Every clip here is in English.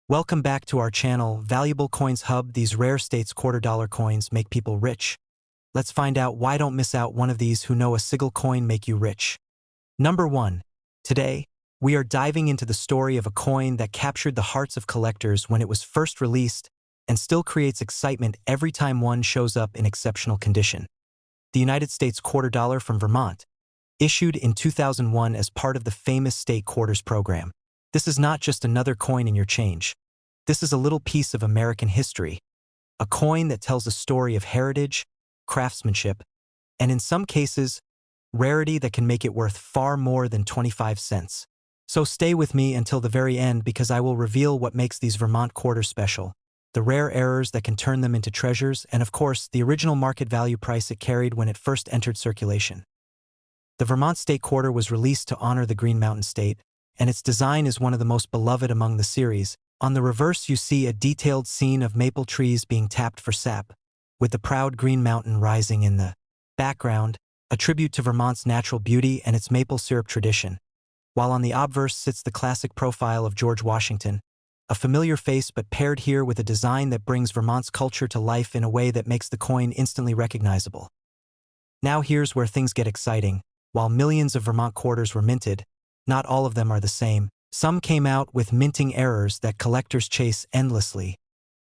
Welcome back to our channel, Valuable Coins Hub. These rare states $quarter coins make people rich. Let's find out why. Don't miss out one of these who know a single coin make you rich. Number 1. Today, we are diving into the story of a coin that captured the hearts of collectors when it was first released and still creates excitement every time one shows up in exceptional condition. The United States $quarter from Vermont, issued in 2001 as part of the famous state quarters program. This is not just another coin in your change. This is a little piece of American history, a coin that tells a story of heritage, craftsmanship, and in some cases, rarity that can make it worth far more than 25 cents. So stay with me until the very end because I will reveal what makes these Vermont quarters special, the rare errors that can turn them into treasures, and of course, the original market value price it carried when it first entered circulation. The Vermont State Quarter was released to honor the Green Mountain State, and its design is one of the most beloved among the series. On the reverse you see a detailed scene of maple trees being tapped for sap, with the proud Green Mountain rising in the background, a tribute to Vermont's natural beauty and its maple syrup tradition. While on the obverse sits the classic profile of George Washington, a familiar face but paired here with a design that brings Vermont's culture to life in a way that makes the coin instantly recognizable. Now here's where things get exciting. While millions of Vermont quarters were minted, not all of them are the same. Some came out with minting errors that collectors chase endlessly,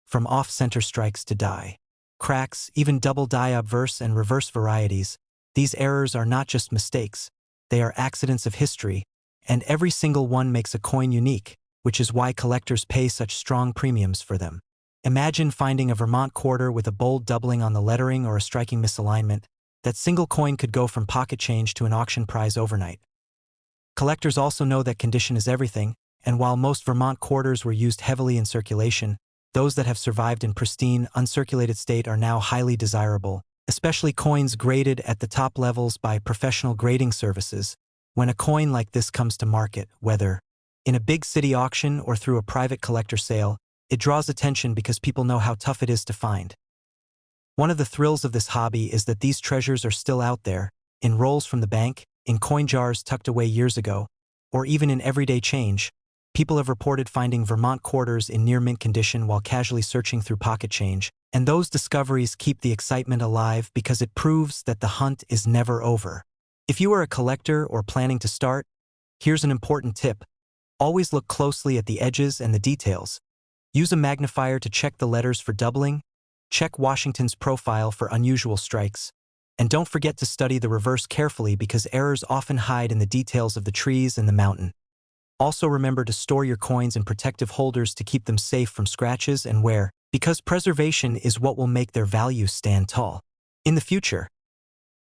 from off-center strikes to die cracks, even double die obverse and reverse varieties. These errors are not just mistakes, they are accidents of history, and every single one makes a coin unique, which is why collectors pay such strong premiums for them. Imagine finding a Vermont quarter with a bold doubling on the lettering or a striking misalignment. That single coin could go from pocket change to an auction prize overnight. Collectors also know that condition is everything, and while most Vermont quarters were used heavily in circulation, those that have survived in pristine, uncirculated state are now highly desirable, especially coins graded at the top levels by professional grading services. When a coin like this comes to market, whether in a big city auction or through a private collector sale, it draws attention because people know how tough it is to find. One of the thrills of this hobby is that these treasures are still out there, in rolls from the bank, in coin jars tucked away years ago, or even in everyday change. People have reported finding Vermont quarters in near-mint condition while casually searching through pocket change, and those discoveries keep the excitement alive because it proves that the hunt is never over. If you are a collector or planning to start, here's an important tip. Always look closely at the edges and the details. Use a magnifier to check the letters for doubling, check Washington's profile for unusual strikes, and don't forget to study the reverse carefully because errors often hide in the details of the trees and the mountain. Also remember to store your coins in protective holders to keep them safe from scratches and wear, because preservation is what will make their value stand tall in the future.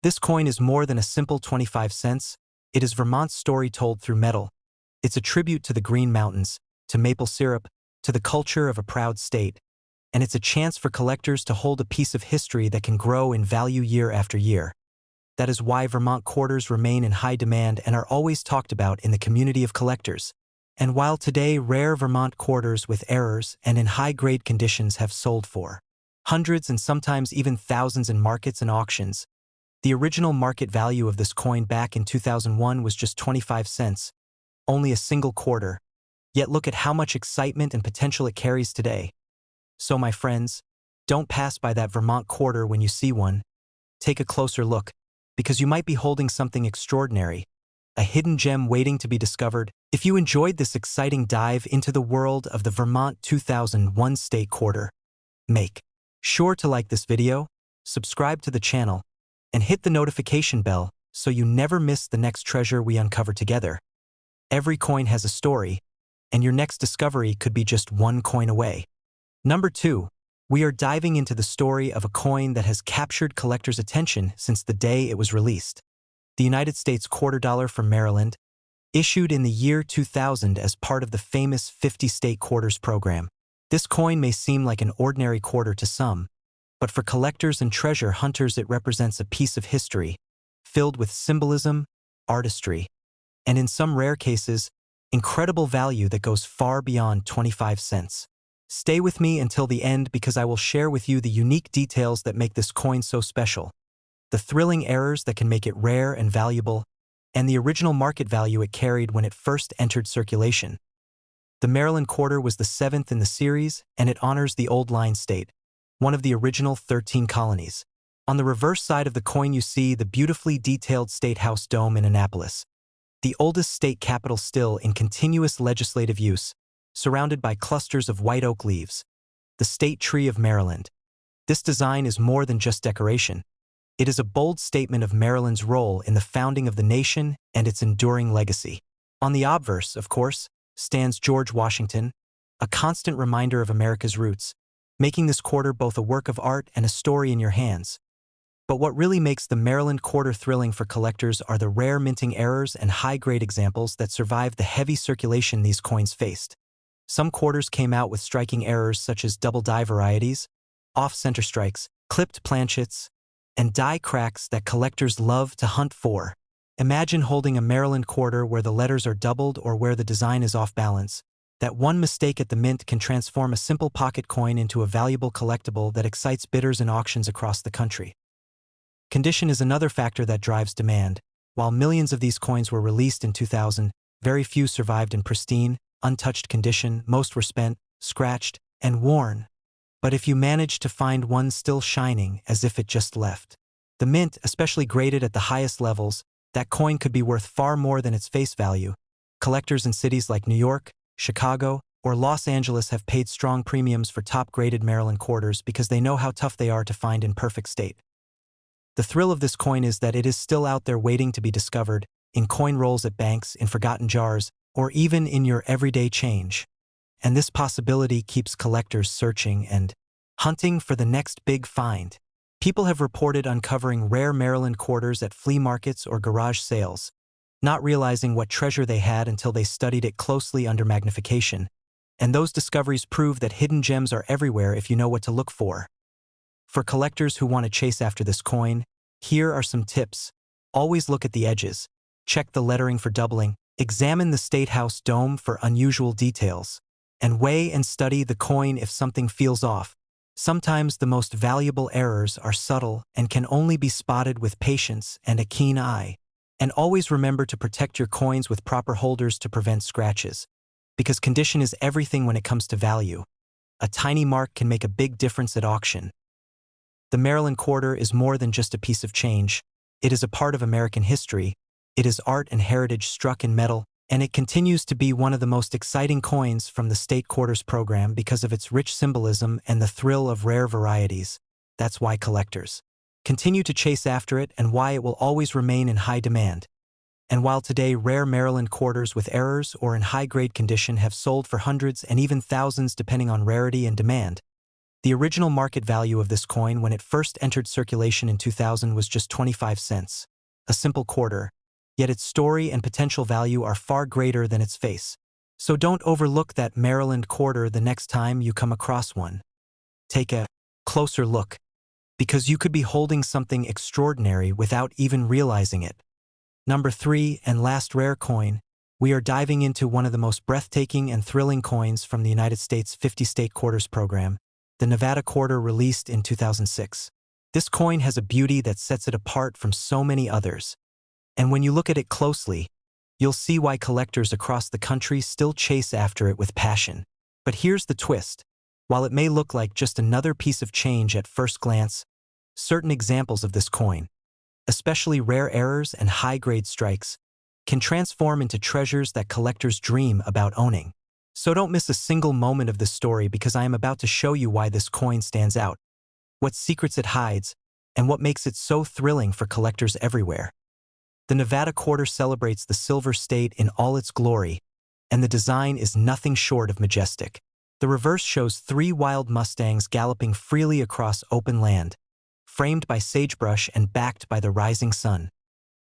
This coin is more than a simple 25 cents. It is Vermont's story told through metal. It's a tribute to the Green Mountains, to maple syrup, to the culture of a proud state, and it's a chance for collectors to hold a piece of history that can grow in value year after year. That is why Vermont quarters remain in high demand and are always talked about in the community of collectors. And while today rare Vermont quarters with errors and in high-grade conditions have sold for hundreds and sometimes even thousands in markets and auctions, the original market value of this coin back in 2001 was just 25 cents, only a single quarter. Yet look at how much excitement and potential it carries today. So my friends, don't pass by that Vermont quarter when you see one. Take a closer look, because you might be holding something extraordinary, a hidden gem waiting to be discovered. If you enjoyed this exciting dive into the world of the Vermont 2001 State Quarter, make sure to like this video, subscribe to the channel, and hit the notification bell so you never miss the next treasure we uncover together. Every coin has a story, and your next discovery could be just one coin away. Number 2. We are diving into the story of a coin that has captured collectors' attention since the day it was released. The United States $quarter from Maryland, issued in the year 2000 as part of the famous 50 state quarters program. This coin may seem like an ordinary quarter to some, but for collectors and treasure hunters it represents a piece of history, filled with symbolism, artistry, and in some rare cases, incredible value that goes far beyond 25 cents. Stay with me until the end because I will share with you the unique details that make this coin so special, the thrilling errors that can make it rare and valuable, and the original market value it carried when it first entered circulation. The Maryland quarter was the 7th in the series, and it honors the Old Line State, one of the original 13 colonies. On the reverse side of the coin you see the beautifully detailed State House dome in Annapolis, the oldest state capitol still in continuous legislative use, surrounded by clusters of white oak leaves. The state tree of Maryland. This design is more than just decoration. It is a bold statement of Maryland's role in the founding of the nation and its enduring legacy. On the obverse, of course, stands George Washington, a constant reminder of America's roots, making this quarter both a work of art and a story in your hands. But what really makes the Maryland quarter thrilling for collectors are the rare minting errors and high-grade examples that survived the heavy circulation these coins faced. Some quarters came out with striking errors such as double-die varieties, off-center strikes, clipped planchets, and die cracks that collectors love to hunt for. Imagine holding a Maryland quarter where the letters are doubled or where the design is off balance. That one mistake at the mint can transform a simple pocket coin into a valuable collectible that excites bidders in auctions across the country. Condition is another factor that drives demand. While millions of these coins were released in 2000, very few survived in pristine, untouched condition. Most were spent, scratched, and worn. But if you manage to find one still shining as if it just left, the mint, especially graded at the highest levels, that coin could be worth far more than its face value. Collectors in cities like New York, Chicago, or Los Angeles have paid strong premiums for top-graded Maryland quarters because they know how tough they are to find in perfect state. The thrill of this coin is that it is still out there waiting to be discovered, in coin rolls at banks, in forgotten jars, or even in your everyday change. And this possibility keeps collectors searching and hunting for the next big find. People have reported uncovering rare Maryland quarters at flea markets or garage sales, not realizing what treasure they had until they studied it closely under magnification. And those discoveries prove that hidden gems are everywhere if you know what to look for. For collectors who want to chase after this coin, here are some tips. Always look at the edges. Check the lettering for doubling. Examine the State House dome for unusual details. And weigh and study the coin if something feels off. Sometimes the most valuable errors are subtle and can only be spotted with patience and a keen eye. And always remember to protect your coins with proper holders to prevent scratches. Because condition is everything when it comes to value. A tiny mark can make a big difference at auction. The Maryland quarter is more than just a piece of change. It is a part of American history. It is art and heritage struck in metal, and it continues to be one of the most exciting coins from the State Quarters program because of its rich symbolism and the thrill of rare varieties. That's why collectors continue to chase after it and why it will always remain in high demand. And while today rare Maryland quarters with errors or in high-grade condition have sold for hundreds and even thousands depending on rarity and demand, the original market value of this coin when it first entered circulation in 2000 was just 25 cents. A simple quarter. Yet its story and potential value are far greater than its face. So don't overlook that Maryland quarter the next time you come across one. Take a closer look, because you could be holding something extraordinary without even realizing it. Number 3 and last rare coin, we are diving into one of the most breathtaking and thrilling coins from the United States 50-state quarters program, the Nevada quarter released in 2006. This coin has a beauty that sets it apart from so many others. And when you look at it closely, you'll see why collectors across the country still chase after it with passion. But here's the twist. While it may look like just another piece of change at first glance, certain examples of this coin, especially rare errors and high-grade strikes, can transform into treasures that collectors dream about owning. So don't miss a single moment of this story because I am about to show you why this coin stands out, what secrets it hides, and what makes it so thrilling for collectors everywhere. The Nevada quarter celebrates the Silver State in all its glory, and the design is nothing short of majestic. The reverse shows 3 wild Mustangs galloping freely across open land, framed by sagebrush and backed by the rising sun.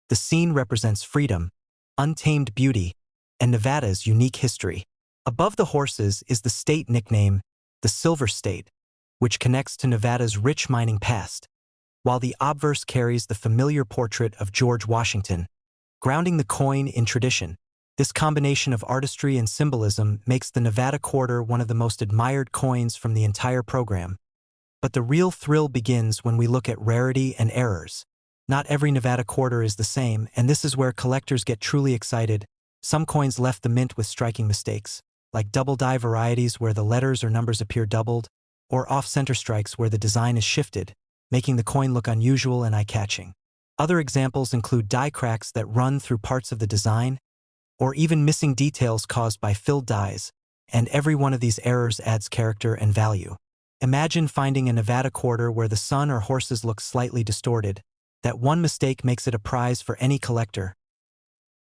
The scene represents freedom, untamed beauty, and Nevada's unique history. Above the horses is the state nickname, the Silver State, which connects to Nevada's rich mining past, while the obverse carries the familiar portrait of George Washington, grounding the coin in tradition. This combination of artistry and symbolism makes the Nevada quarter one of the most admired coins from the entire program. But the real thrill begins when we look at rarity and errors. Not every Nevada quarter is the same, and this is where collectors get truly excited. Some coins left the mint with striking mistakes. like double-die varieties where the letters or numbers appear doubled, or off-center strikes where the design is shifted, making the coin look unusual and eye-catching. Other examples include die cracks that run through parts of the design, or even missing details caused by filled dies, and every one of these errors adds character and value. Imagine finding a Nevada quarter where the sun or horses look slightly distorted. That one mistake makes it a prize for any collector.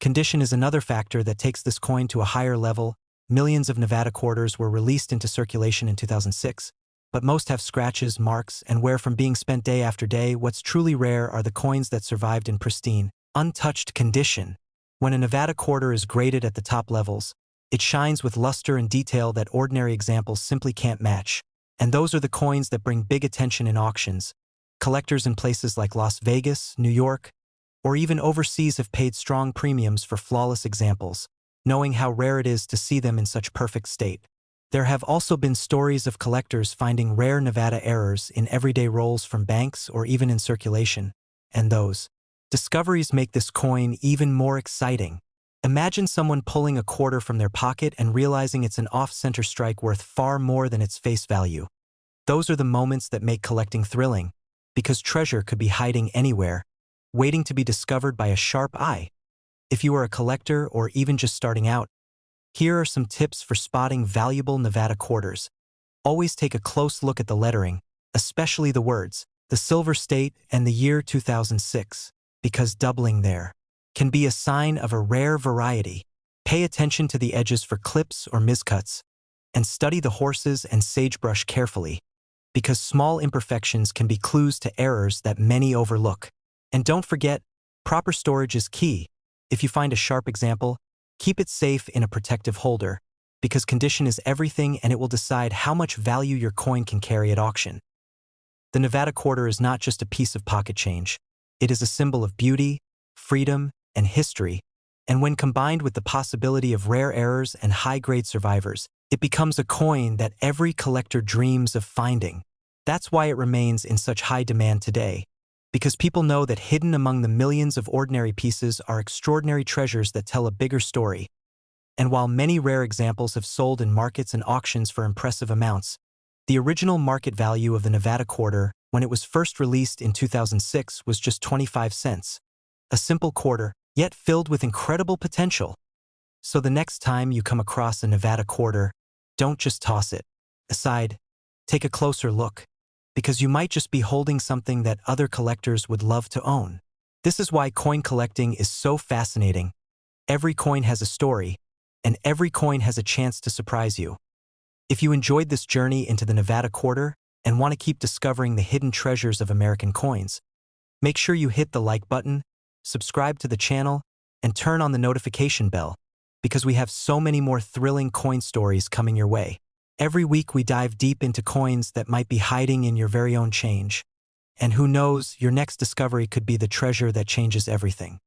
Condition is another factor that takes this coin to a higher level. Millions of Nevada quarters were released into circulation in 2006, but most have scratches, marks, and wear from being spent day after day. What's truly rare are the coins that survived in pristine, untouched condition. When a Nevada quarter is graded at the top levels, it shines with luster and detail that ordinary examples simply can't match. And those are the coins that bring big attention in auctions. Collectors in places like Las Vegas, New York, or even overseas have paid strong premiums for flawless examples, knowing how rare it is to see them in such perfect state. There have also been stories of collectors finding rare Nevada errors in everyday rolls from banks or even in circulation, and those discoveries make this coin even more exciting. Imagine someone pulling a quarter from their pocket and realizing it's an off-center strike worth far more than its face value. Those are the moments that make collecting thrilling, because treasure could be hiding anywhere, waiting to be discovered by a sharp eye. If you are a collector or even just starting out, here are some tips for spotting valuable Nevada quarters. Always take a close look at the lettering, especially the words, the Silver State and the year 2006, because doubling there can be a sign of a rare variety. Pay attention to the edges for clips or miscuts, and study the horses and sagebrush carefully, because small imperfections can be clues to errors that many overlook. And don't forget, proper storage is key. If you find a sharp example, keep it safe in a protective holder, because condition is everything and it will decide how much value your coin can carry at auction. The Nevada quarter is not just a piece of pocket change. It is a symbol of beauty, freedom, and history, and when combined with the possibility of rare errors and high-grade survivors, it becomes a coin that every collector dreams of finding. That's why it remains in such high demand today, because people know that hidden among the millions of ordinary pieces are extraordinary treasures that tell a bigger story. And while many rare examples have sold in markets and auctions for impressive amounts, the original market value of the Nevada quarter, when it was first released in 2006, was just 25 cents. A simple quarter, yet filled with incredible potential. So the next time you come across a Nevada quarter, don't just toss it aside. Take a closer look, because you might just be holding something that other collectors would love to own. This is why coin collecting is so fascinating. Every coin has a story, and every coin has a chance to surprise you. If you enjoyed this journey into the Nevada quarter and want to keep discovering the hidden treasures of American coins, make sure you hit the like button, subscribe to the channel, and turn on the notification bell, because we have so many more thrilling coin stories coming your way. Every week we dive deep into coins that might be hiding in your very own change. And who knows, your next discovery could be the treasure that changes everything.